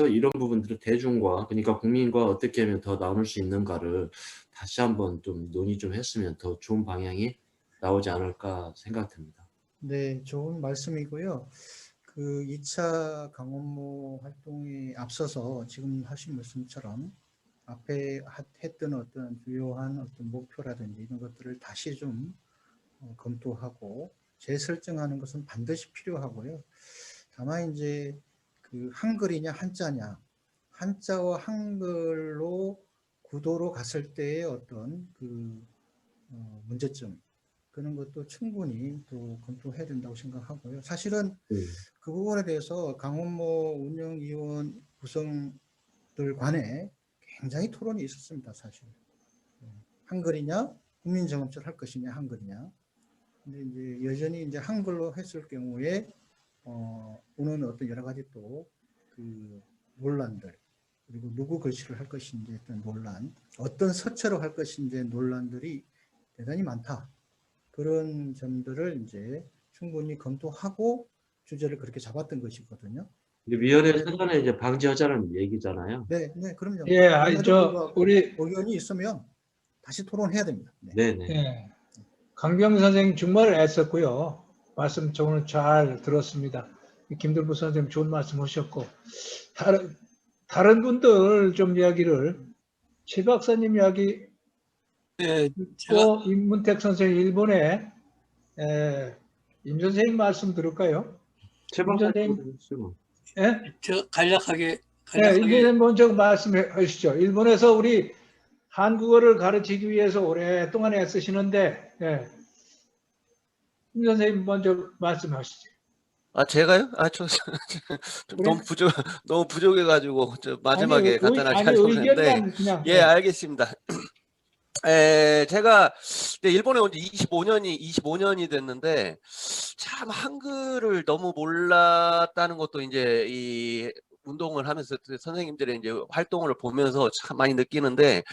이런 부분들을 대중과 그러니까 국민과 어떻게 하면 더 나눌 수 있는가를 다시 한번 좀 논의 좀 했으면 더 좋은 방향이 나오지 않을까 생각됩니다. 네, 좋은 말씀이고요. 그 2차 강원모 활동에 앞서서 지금 하신 말씀처럼 앞에 했던 어떤 주요한 어떤 목표라든지 이런 것들을 다시 좀 검토하고 재설정하는 것은 반드시 필요하고요. 다만 이제 그 한글이냐 한자냐, 한자와 한글로 구도로 갔을 때의 어떤 그 문제점, 그런 것도 충분히 또 검토해야 된다고 생각하고요. 사실은 그 부분에 대해서 강원모 운영위원 구성들 간에 굉장히 토론이 있었습니다. 사실 한글이냐 국민정음처럼 할 것이냐 한글이냐. 근데 이제 여전히 이제 한글로 했을 경우에 오는 어떤 여러 가지 또 그 논란들, 그리고 누구 글씨를 할 것인지 어떤 논란, 어떤 서체로 할 것인지 논란들이 대단히 많다. 그런 점들을 이제 충분히 검토하고 주제를 그렇게 잡았던 것이거든요. 위원회 사전에 이제 방지하자는 얘기잖아요. 네, 네, 그럼요. 예, 그럼에도 불구하고 의견이 있으면 다시 토론해야 됩니다. 네, 네. 예, 강병 선생님 정말 애썼고요. 말씀 저는 잘 들었습니다. 김들부 선생님 좋은 말씀 하셨고, 다른 분들 좀 이야기를, 최 박사님 이야기, 네, 또 임문택 선생님 일본에 임 선생님 말씀 들을까요? 최 박사님, 예? 저 간략하게 임 선생님 먼저 말씀해 주시죠. 일본에서 우리 한국어를 가르치기 위해서 오랫동안 애쓰시는데, 예. 임 선생님 먼저 말씀하시죠. 아, 제가요? 아, 좀 너무 부족해가지고, 마지막에 간단하게 하려고 했는데. 그냥, 예, 알겠습니다. 제가 이제 일본에 온 지 25년이 됐는데, 참 한글을 너무 몰랐다는 것도 이제 이 운동을 하면서 선생님들의 이제 활동을 보면서 참 많이 느끼는데,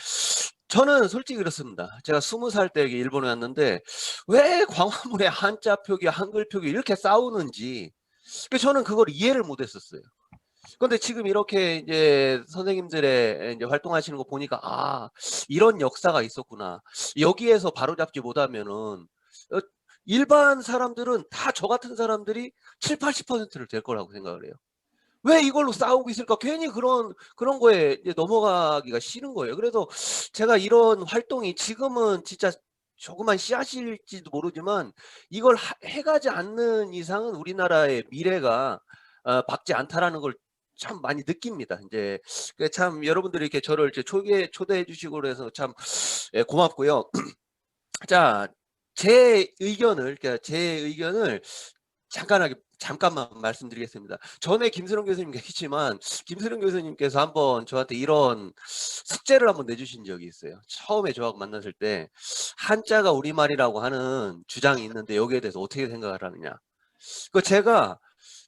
저는 솔직히 그렇습니다. 제가 20살 때 일본에 왔는데 왜 광화문에 한자 표기, 한글 표기 이렇게 싸우는지 저는 그걸 이해를 못했었어요. 그런데 지금 이렇게 이제 선생님들의 이제 활동하시는 거 보니까 아, 이런 역사가 있었구나. 여기에서 바로잡지 못하면은 일반 사람들은 다 저 같은 사람들이 7, 80%를 될 거라고 생각을 해요. 왜 이걸로 싸우고 있을까? 괜히 그런 거에 이제 넘어가기가 싫은 거예요. 그래서 제가 이런 활동이 지금은 진짜 조그만 씨앗일지도 모르지만 이걸 해가지 않는 이상은 우리나라의 미래가 밝지 않다라는 걸 참 많이 느낍니다. 이제 참 여러분들이 이렇게 저를 이제 초대해 주시고 그래서 참 고맙고요. 자, 제 의견을 잠깐만 말씀드리겠습니다. 전에 김수령 교수님 계시지만 김수령 교수님께서 한번 저한테 이런 숙제를 한번 내주신 적이 있어요. 처음에 저하고 만났을 때 한자가 우리말이라고 하는 주장이 있는데 여기에 대해서 어떻게 생각을 하느냐.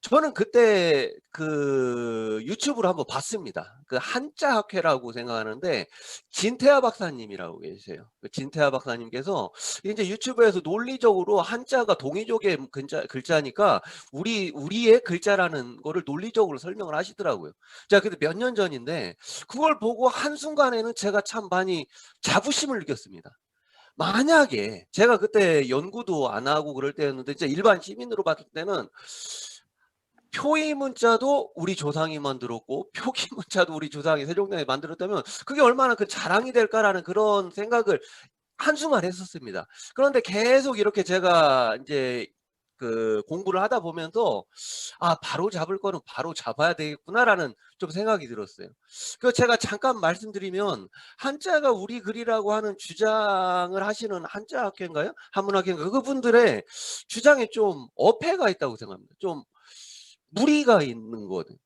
저는 그때 그 유튜브를 한번 봤습니다. 그 한자 학회라고 생각하는데 진태하 박사님이라고 계세요. 그 진태하 박사님께서 이제 유튜브에서 논리적으로 한자가 동이족의 글자니까 우리의 글자라는 거를 논리적으로 설명을 하시더라고요. 자, 그때 몇 년 전인데 그걸 보고 한순간에는 제가 참 많이 자부심을 느꼈습니다. 만약에 제가 그때 연구도 안 하고 그럴 때였는데 진짜 일반 시민으로 봤을 때는 표의 문자도 우리 조상이 만들었고 표기 문자도 우리 조상이 세종대왕이 만들었다면 그게 얼마나 그 자랑이 될까라는 그런 생각을 한순간 했었습니다. 그런데 계속 이렇게 제가 이제 그 공부를 하다 보면서 아, 바로 잡을 거는 바로 잡아야 되겠구나라는 좀 생각이 들었어요. 그 제가 잠깐 말씀드리면 한자가 우리 글이라고 하는 주장을 하시는 한자 학회인가요? 한문학회인가요? 그분들의 주장에 좀 어폐가 있다고 생각합니다. 좀 무리가 있는 거거든요.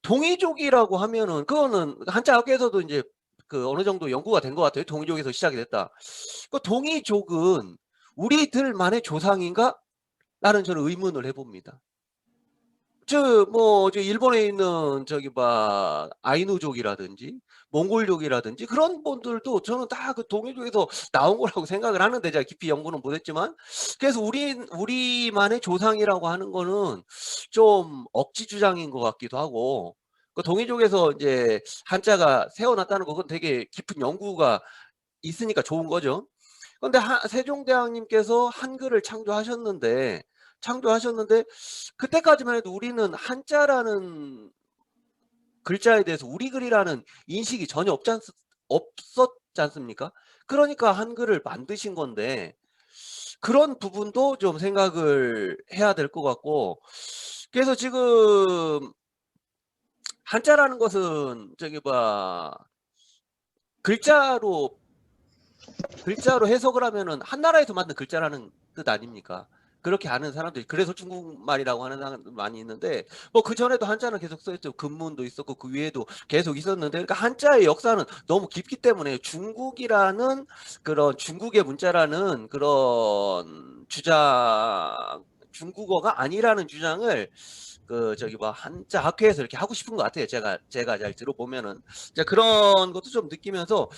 동이족이라고 하면은 그거는 한자 학계에서도 이제 그 어느 정도 연구가 된 것 같아요. 동이족에서 시작이 됐다. 그 동이족은 우리들만의 조상인가? 라는 저는 의문을 해봅니다. 저 일본에 있는 아이누족이라든지 몽골족이라든지 그런 분들도 저는 다 그 동이족에서 나온 거라고 생각을 하는데 제가 깊이 연구는 못했지만 그래서 우리만의 조상이라고 하는 거는 좀 억지 주장인 것 같기도 하고 그 동이족에서 이제 한자가 세워놨다는 건 되게 깊은 연구가 있으니까 좋은 거죠. 그런데 세종대왕님께서 한글을 창조하셨는데 그때까지만 해도 우리는 한자라는 글자에 대해서 우리 글이라는 인식이 전혀 없었지 않습니까? 그러니까 한글을 만드신 건데 그런 부분도 좀 생각을 해야 될 것 같고, 그래서 지금 한자라는 것은 글자로 해석을 하면은 한 나라에서 만든 글자라는 뜻 아닙니까? 그렇게 아는 사람들이, 그래서 중국말이라고 하는 사람들 많이 있는데, 뭐 그 전에도 한자는 계속 써있죠. 근문도 있었고 그 위에도 계속 있었는데, 그러니까 한자의 역사는 너무 깊기 때문에 중국이라는 그런 중국의 문자라는 그런 주장, 중국어가 아니라는 주장을 한자 학회에서 이렇게 하고 싶은 것 같아요. 제가 잘 들어보면은 그런 것도 좀 느끼면서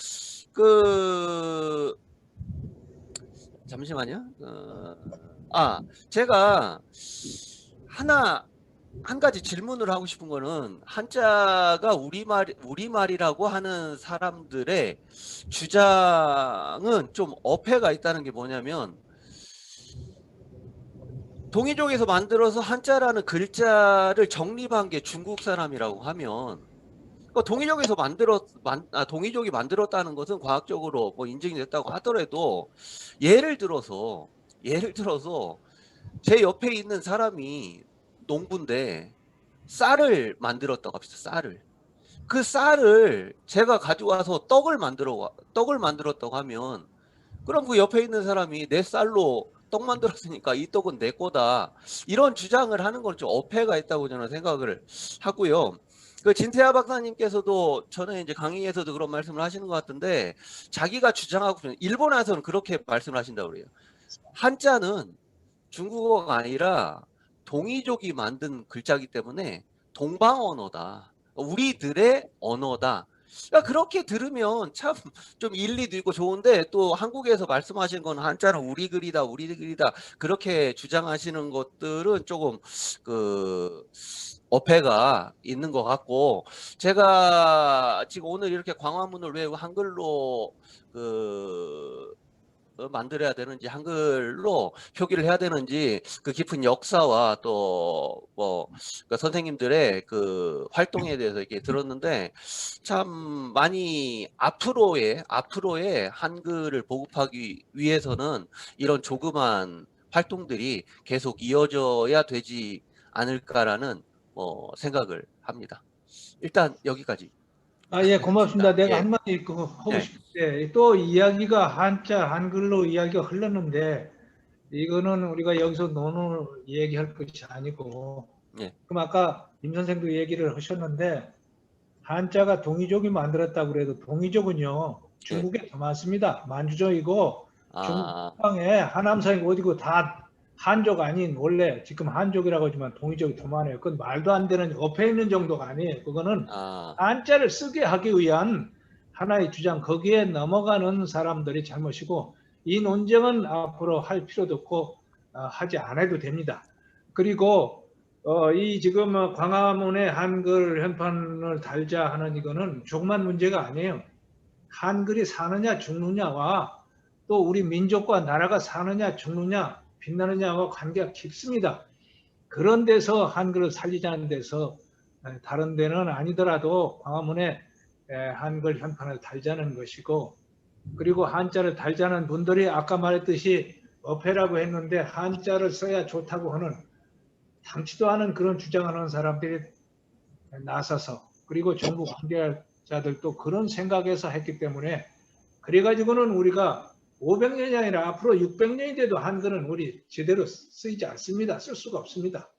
잠시만요. 제가 한 가지 질문을 하고 싶은 거는, 한자가 우리말이라고 하는 사람들의 주장은 좀 어폐가 있다는 게 뭐냐면, 동이족에서 만들어서 한자라는 글자를 정립한 게 중국 사람이라고 하면, 동이족에서 동이족이 만들었다는 것은 과학적으로 뭐 인증이 됐다고 하더라도, 예를 들어서 제 옆에 있는 사람이 농부인데 쌀을 만들었다고 합시다. 그 쌀을 제가 가져와서 떡을 만들었다고 하면, 그럼 그 옆에 있는 사람이 내 쌀로 떡 만들었으니까 이 떡은 내 거다, 이런 주장을 하는 건 좀 어폐가 있다고 저는 생각을 하고요. 그 진태하 박사님께서도 전에 이제 강의에서도 그런 말씀을 하시는 것 같은데, 자기가 주장하고 있는, 일본에서는 그렇게 말씀을 하신다고 그래요. 한자는 중국어가 아니라 동이족이 만든 글자이기 때문에 동방 언어다, 우리들의 언어다. 그러니까 그렇게 들으면 참 좀 일리도 있고 좋은데, 또 한국에서 말씀하신 건 한자는 우리 글이다 그렇게 주장하시는 것들은 조금 어폐가 있는 것 같고, 제가 지금 오늘 이렇게 광화문을 왜 한글로 만들어야 되는지, 한글로 표기를 해야 되는지, 그 깊은 역사와 또 선생님들의 그 활동에 대해서 이렇게 들었는데, 참 많이 앞으로의 한글을 보급하기 위해서는 이런 조그만 활동들이 계속 이어져야 되지 않을까라는 생각을 합니다. 일단 여기까지. 예, 고맙습니다. 내가 예. 한마디 그거 하고 네. 싶은데, 또 이야기가 한글로 이야기가 흘렀는데, 이거는 우리가 여기서 논을 얘기할 것이 아니고, 예. 그럼 아까 임 선생도 얘기를 하셨는데, 한자가 동이족이 만들었다고 그래도 동이족은요, 중국에 더 많습니다. 만주족이고, 중국 땅에 하남성이 어디고 다 한족 아닌, 원래 지금 한족이라고 하지만 동이족이 더 많아요. 그건 말도 안 되는 엎여 있는 정도가 아니에요. 그거는 한자를 쓰게 하기 위한 하나의 주장, 거기에 넘어가는 사람들이 잘못이고, 이 논쟁은 앞으로 할 필요도 없고 하지 않아도 됩니다. 그리고 이 지금 광화문에 한글 현판을 달자 하는 이거는 조그만 문제가 아니에요. 한글이 사느냐 죽느냐와 또 우리 민족과 나라가 사느냐 죽느냐 빛나느냐와 관계가 깊습니다. 그런 데서 한글을 살리자는 데서, 다른 데는 아니더라도 광화문에 한글 현판을 달자는 것이고, 그리고 한자를 달자는 분들이 아까 말했듯이 어폐라고 했는데 한자를 써야 좋다고 하는, 당치도 않은 그런 주장하는 사람들이 나서서, 그리고 정부 관계자들도 그런 생각에서 했기 때문에, 그래가지고는 우리가 500년이 아니라 앞으로 600년이 돼도 한글은 우리 제대로 쓰이지 않습니다. 쓸 수가 없습니다.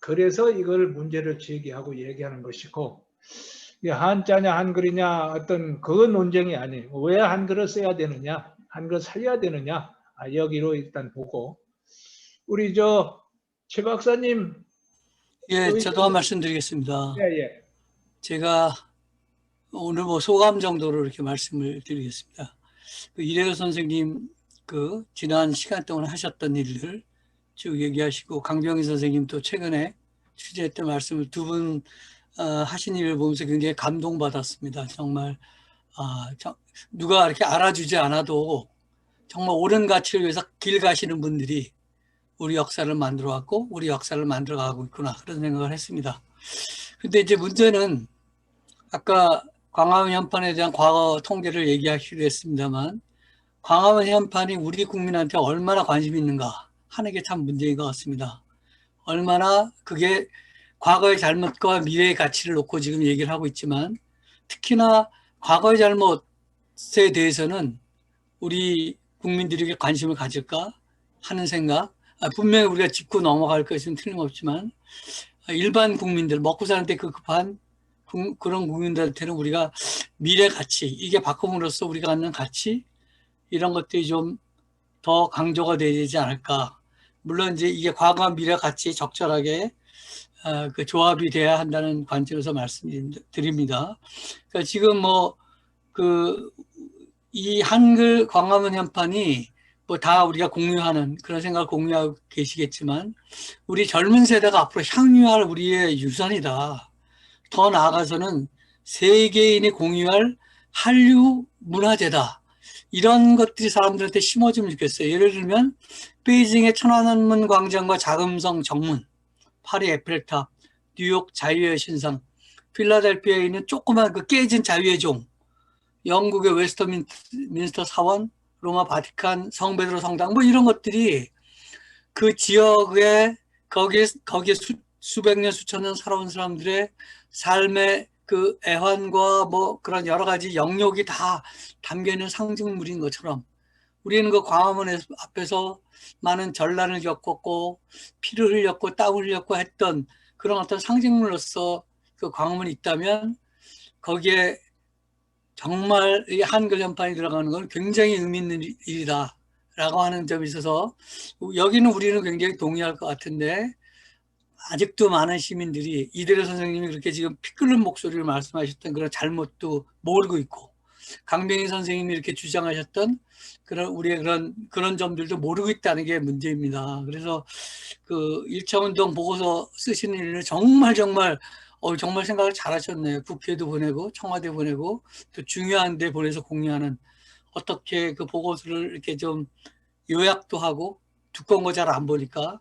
그래서 이걸 문제를 제기하고 얘기하는 것이고, 한자냐 한글이냐 어떤 그 논쟁이 아니에요. 왜 한글을 써야 되느냐, 한글을 살려야 되느냐, 여기로 일단 보고, 우리 최 박사님. 예, 저도 한 말씀 드리겠습니다. 예. 제가 오늘 소감 정도로 이렇게 말씀을 드리겠습니다. 이래호 선생님 지난 시간 동안 하셨던 일들 쭉 얘기하시고, 강병희 선생님 또 최근에 취재했던 말씀을 두 분 하신 일을 보면서 굉장히 감동받았습니다. 정말 누가 이렇게 알아주지 않아도 정말 옳은 가치를 위해서 길 가시는 분들이 우리 역사를 만들어 왔고 우리 역사를 만들어 가고 있구나 그런 생각을 했습니다. 근데 이제 문제는 아까 광화문 현판에 대한 과거 통계를 얘기하기로 했습니다만 광화문 현판이 우리 국민한테 얼마나 관심이 있는가 하는 게 참 문제인 것 같습니다. 얼마나 그게 과거의 잘못과 미래의 가치를 놓고 지금 얘기를 하고 있지만 특히나 과거의 잘못에 대해서는 우리 국민들에게 관심을 가질까 하는 생각, 분명히 우리가 짚고 넘어갈 것은 틀림없지만 일반 국민들, 먹고 사는데 급한 그런 국민들한테는 우리가 미래 가치, 이게 바꿈으로써 우리가 갖는 가치 이런 것들이 좀 더 강조가 되지 않을까. 물론 이제 이게 과거와 미래 가치 적절하게 그 조합이 돼야 한다는 관점에서 말씀드립니다. 그러니까 지금 이 한글 광화문 현판이 다 우리가 공유하는 그런 생각을 공유하고 계시겠지만 우리 젊은 세대가 앞으로 향유할 우리의 유산이다. 더 나아가서는 세계인이 공유할 한류 문화재다. 이런 것들이 사람들한테 심어주면 좋겠어요. 예를 들면 베이징의 천안문 광장과 자금성 정문, 파리 에펠탑, 뉴욕 자유의 신상, 필라델피아에 있는 조그만 그 깨진 자유의 종, 영국의 웨스터민스터 사원, 로마 바티칸 성베드로 성당 이런 것들이 그 지역에 거기에 수백 년 수천 년 살아온 사람들의 삶의 그 애환과 그런 여러 가지 영역이 다 담겨 있는 상징물인 것처럼 우리는 그 광화문 앞에서 많은 전란을 겪었고 피를 흘렸고 땀을 흘렸고 했던 그런 어떤 상징물로서 그 광화문이 있다면 거기에 정말 이 한글 현판이 들어가는 건 굉장히 의미 있는 일이다라고 하는 점이 있어서 여기는 우리는 굉장히 동의할 것 같은데 아직도 많은 시민들이 이대로 선생님이 그렇게 지금 피 끓는 목소리를 말씀하셨던 그런 잘못도 모르고 있고 강병희 선생님이 이렇게 주장하셨던 우리의 그런 점들도 모르고 있다는 게 문제입니다. 그래서 그 1차 운동 보고서 쓰시는 일을 정말 생각을 잘하셨네요. 국회도 보내고 청와대 보내고 또 중요한 데 보내서 공유하는 어떻게 그 보고서를 이렇게 좀 요약도 하고 두꺼운 거 잘 안 보니까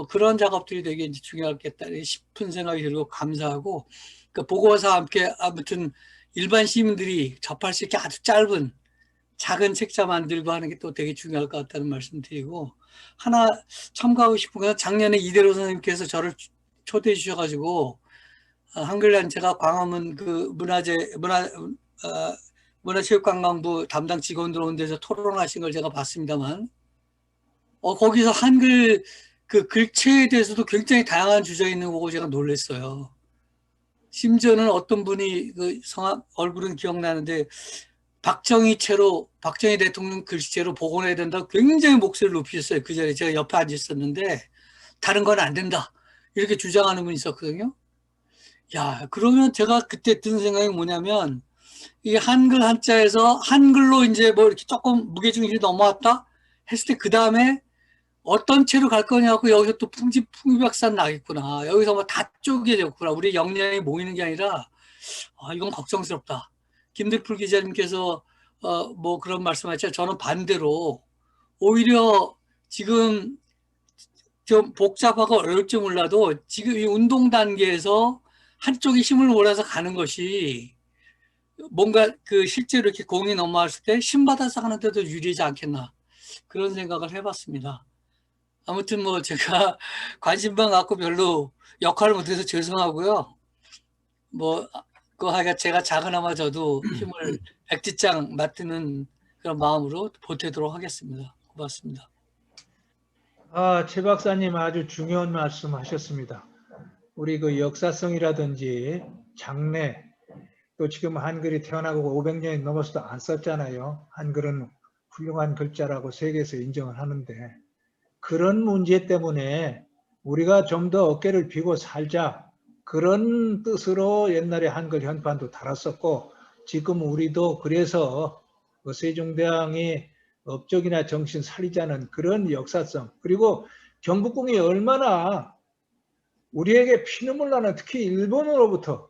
그런 작업들이 되게 이제 중요하겠다 싶은 생각이 들고 감사하고 그 보고서와 함께 아무튼 일반 시민들이 접할 수 있게 아주 짧은 작은 책자 만들고 하는 게 또 되게 중요할 것 같다는 말씀 드리고 하나 첨가하고 싶은 건 작년에 이대로 선생님께서 저를 초대해 주셔가지고 한글단체가 광화문 그 문화체육관광부 담당 직원들 온 데서 토론하신 걸 제가 봤습니다만 거기서 한글 그 글체에 대해서도 굉장히 다양한 주장이 있는 거 보고 제가 놀랐어요. 심지어는 어떤 분이 그 성함 얼굴은 기억나는데 박정희 대통령 글씨체로 복원해야 된다고 굉장히 목소리를 높이셨어요. 그 자리에 제가 옆에 앉아 있었는데 다른 건 안 된다 이렇게 주장하는 분이 있었거든요. 야, 그러면 제가 그때 든 생각이 뭐냐면 이 한글 한자에서 한글로 이제 이렇게 조금 무게중심이 넘어왔다 했을 때 그 다음에 어떤 채로 갈 거냐고 여기서 또 풍비박산 나겠구나. 여기서 다 쪼개졌구나. 우리 역량이 모이는 게 아니라 이건 걱정스럽다. 김득풀 기자님께서 그런 말씀하셨죠. 저는 반대로 오히려 지금 좀 복잡하고 어려울지 몰라도 지금 이 운동 단계에서 한쪽이 힘을 몰아서 가는 것이 뭔가 그 실제로 이렇게 공이 넘어왔을 때 힘받아서 하는데도 유리하지 않겠나 그런 생각을 해봤습니다. 아무튼 제가 관심만 갖고 별로 역할을 못해서 죄송하고요. 제가 작은아마 저도 힘을 백지장 맡는 그런 마음으로 보태도록 하겠습니다. 고맙습니다. 최 박사님 아주 중요한 말씀 하셨습니다. 우리 그 역사성이라든지 장래 또 지금 한글이 태어나고 500년이 넘어서도 안 썼잖아요. 한글은 훌륭한 글자라고 세계에서 인정을 하는데 그런 문제 때문에 우리가 좀 더 어깨를 펴고 살자 그런 뜻으로 옛날에 한글 현판도 달았었고 지금 우리도 그래서 세종대왕이 업적이나 정신 살리자는 그런 역사성 그리고 경복궁이 얼마나 우리에게 피눈물 나는 특히 일본으로부터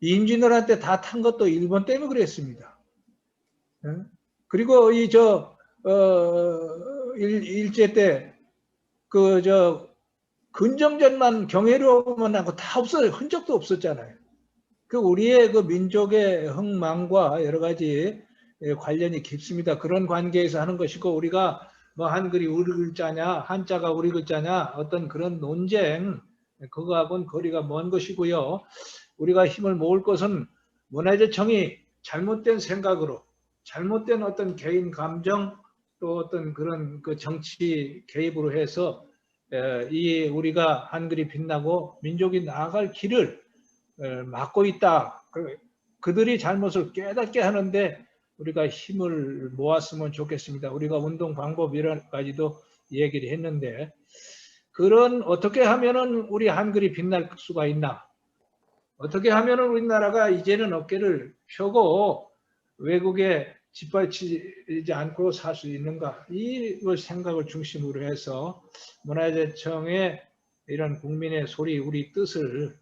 임진왜란때 다 탄 것도 일본 때문에 그랬습니다. 그리고 일제 때 근정전만 경혜로만 하고 다 없어요. 흔적도 없었잖아요. 그 우리의 그 민족의 흥망과 여러 가지 관련이 깊습니다. 그런 관계에서 하는 것이고, 우리가 뭐 한글이 우리 글자냐 한자가 우리 글자냐 어떤 그런 논쟁, 그거하고는 거리가 먼 것이고요. 우리가 힘을 모을 것은 문화재청이 잘못된 생각으로, 잘못된 어떤 개인 감정, 또 어떤 그런 그 정치 개입으로 해서 이 우리가 한글이 빛나고 민족이 나아갈 길을 막고 있다. 그들이 잘못을 깨닫게 하는데 우리가 힘을 모았으면 좋겠습니다. 우리가 운동 방법 이런 가지도 얘기를 했는데, 어떻게 하면은 우리 한글이 빛날 수가 있나? 어떻게 하면은 우리나라가 이제는 어깨를 펴고 외국에 짓밟히지 않고 살 수 있는가? 이 생각을 중심으로 해서 문화재청의 이런 국민의 소리, 우리 뜻을